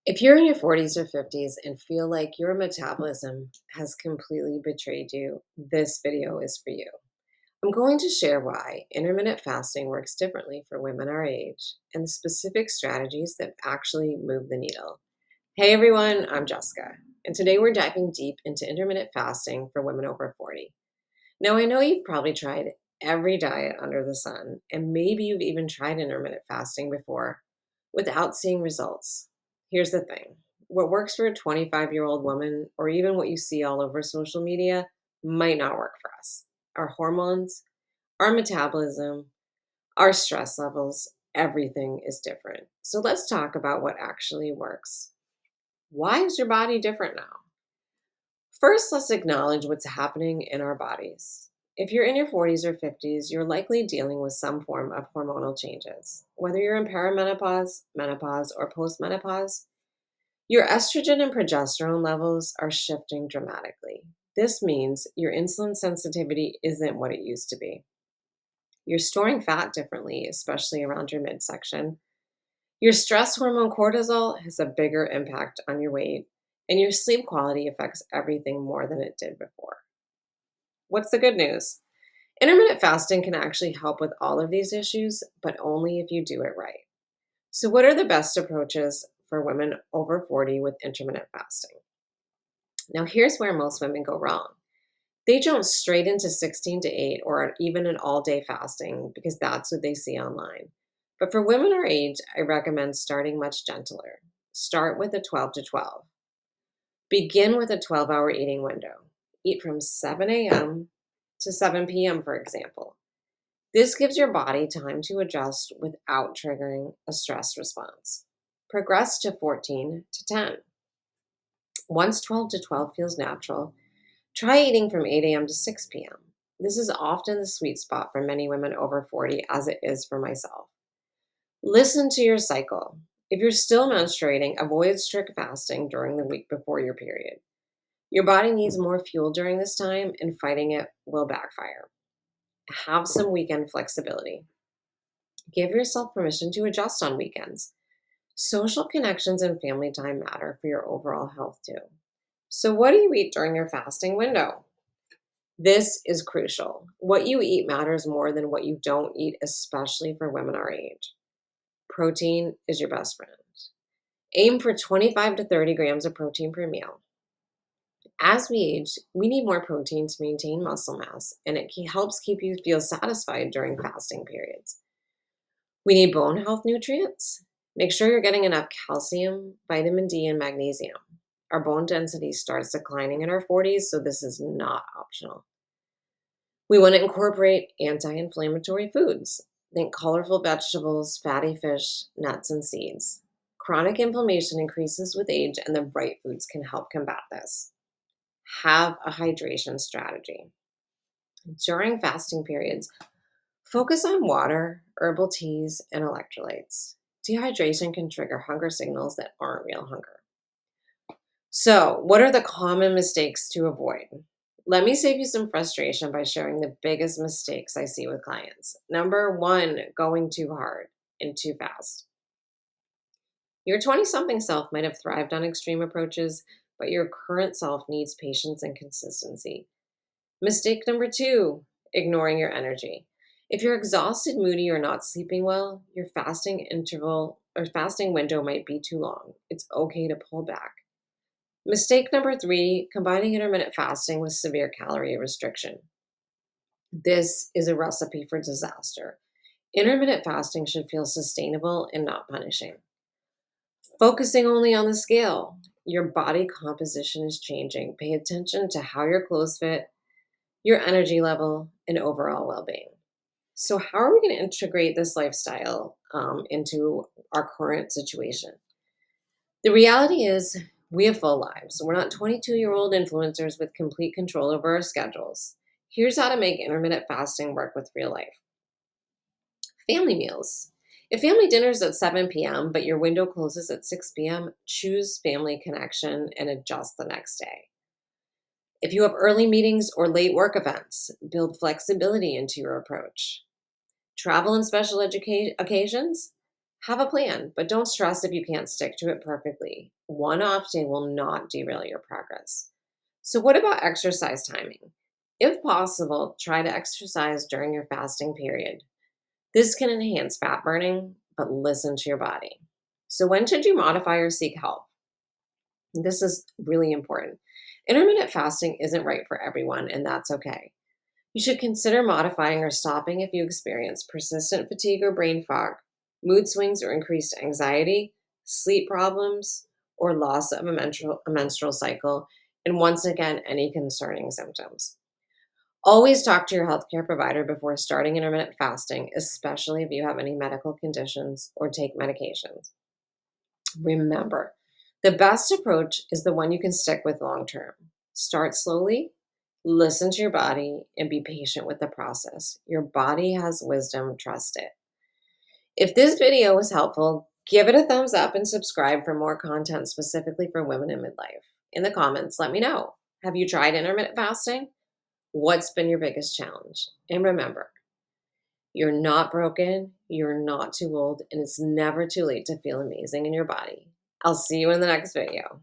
If you're in your 40s or 50s and feel like your metabolism has completely betrayed you, this video is for you. I'm going to share why intermittent fasting works differently for women our age and the specific strategies that actually move the needle. Hey everyone, I'm Jessica, and today we're diving deep into intermittent fasting for women over 40. Now, I know you've probably tried every diet under the sun, and maybe you've even tried intermittent fasting before without seeing results. Here's the thing: what works for a 25-year-old woman, or even what you see all over social media, might not work for us. Our hormones, our metabolism, our stress levels, everything is different. So let's talk about what actually works. Why is your body different now? First, let's acknowledge what's happening in our bodies. If you're in your 40s or 50s, you're likely dealing with some form of hormonal changes. Whether you're in perimenopause, menopause, or postmenopause, your estrogen and progesterone levels are shifting dramatically. This means your insulin sensitivity isn't what it used to be. You're storing fat differently, especially around your midsection. Your stress hormone cortisol has a bigger impact on your weight, and your sleep quality affects everything more than it did before. What's the good news? Intermittent fasting can actually help with all of these issues, but only if you do it right. So, what are the best approaches for women over 40 with intermittent fasting? Now, here's where most women go wrong. They jump straight into 16 to 8 or even an all day fasting because that's what they see online. But for women our age, I recommend starting much gentler. Start with a 12 to 12. Begin with a 12-hour eating window. Eat from 7 a.m. to 7 p.m., for example. This gives your body time to adjust without triggering a stress response. Progress to 14 to 10. Once 12 to 12 feels natural, try eating from 8 a.m. to 6 p.m. This is often the sweet spot for many women over 40, as it is for myself. Listen to your cycle. If you're still menstruating, avoid strict fasting during the week before your period. Your body needs more fuel during this time, and fighting it will backfire. Have some weekend flexibility. Give yourself permission to adjust on weekends. Social connections and family time matter for your overall health too. So, what do you eat during your fasting window? This is crucial. What you eat matters more than what you don't eat, especially for women our age. Protein is your best friend. Aim for 25 to 30 grams of protein per meal. As we age, we need more protein to maintain muscle mass, and it helps keep you feel satisfied during fasting periods. We need bone health nutrients. Make sure you're getting enough calcium, vitamin D, and magnesium. Our bone density starts declining in our 40s, so this is not optional. We want to incorporate anti inflammatory foods. Think colorful vegetables, fatty fish, nuts, and seeds. Chronic inflammation increases with age, and the right foods can help combat this. Have a hydration strategy. During fasting periods, focus on water, herbal teas, and electrolytes. Dehydration can trigger hunger signals that aren't real hunger. So, what are the common mistakes to avoid? Let me save you some frustration by sharing the biggest mistakes I see with clients. Number one, going too hard and too fast. Your 20 something self might have thrived on extreme approaches, but your current self needs patience and consistency. Mistake number two, ignoring your energy. If you're exhausted, moody, or not sleeping well, your fasting interval or fasting window might be too long. It's okay to pull back. Mistake number three, combining intermittent fasting with severe calorie restriction. This is a recipe for disaster. Intermittent fasting should feel sustainable and not punishing. Focusing only on the scale. Your body composition is changing. Pay attention to how your clothes fit, your energy level, and overall well being. So, how are we going to integrate this lifestyle into our current situation? The reality is, we have full lives. We're not 22-year-old influencers with complete control over our schedules. Here's how to make intermittent fasting work with real life. Family meals. If family dinner's at 7 p.m., but your window closes at 6 p.m., choose family connection and adjust the next day. If you have early meetings or late work events, build flexibility into your approach. Travel and special occasions, Have a plan, but don't stress if you can't stick to it perfectly. One off day will not derail your progress. So, what about exercise timing? If possible, try to exercise during your fasting period. This can enhance fat burning, but listen to your body. So, when should you modify or seek help? This is really important. Intermittent fasting isn't right for everyone, and that's okay. You should consider modifying or stopping if you experience persistent fatigue or brain fog, mood swings or increased anxiety, sleep problems, or loss of a menstrual cycle, and once again, any concerning symptoms. Always talk to your healthcare provider before starting intermittent fasting, especially if you have any medical conditions or take medications. Remember, the best approach is the one you can stick with long term. Start slowly, listen to your body, and be patient with the process. Your body has wisdom, trust it. If this video was helpful, give it a thumbs up and subscribe for more content specifically for women in midlife. In the comments, let me know. Have you tried intermittent fasting? What's been your biggest challenge? And remember, you're not broken, you're not too old, and it's never too late to feel amazing in your body. I'll see you in the next video.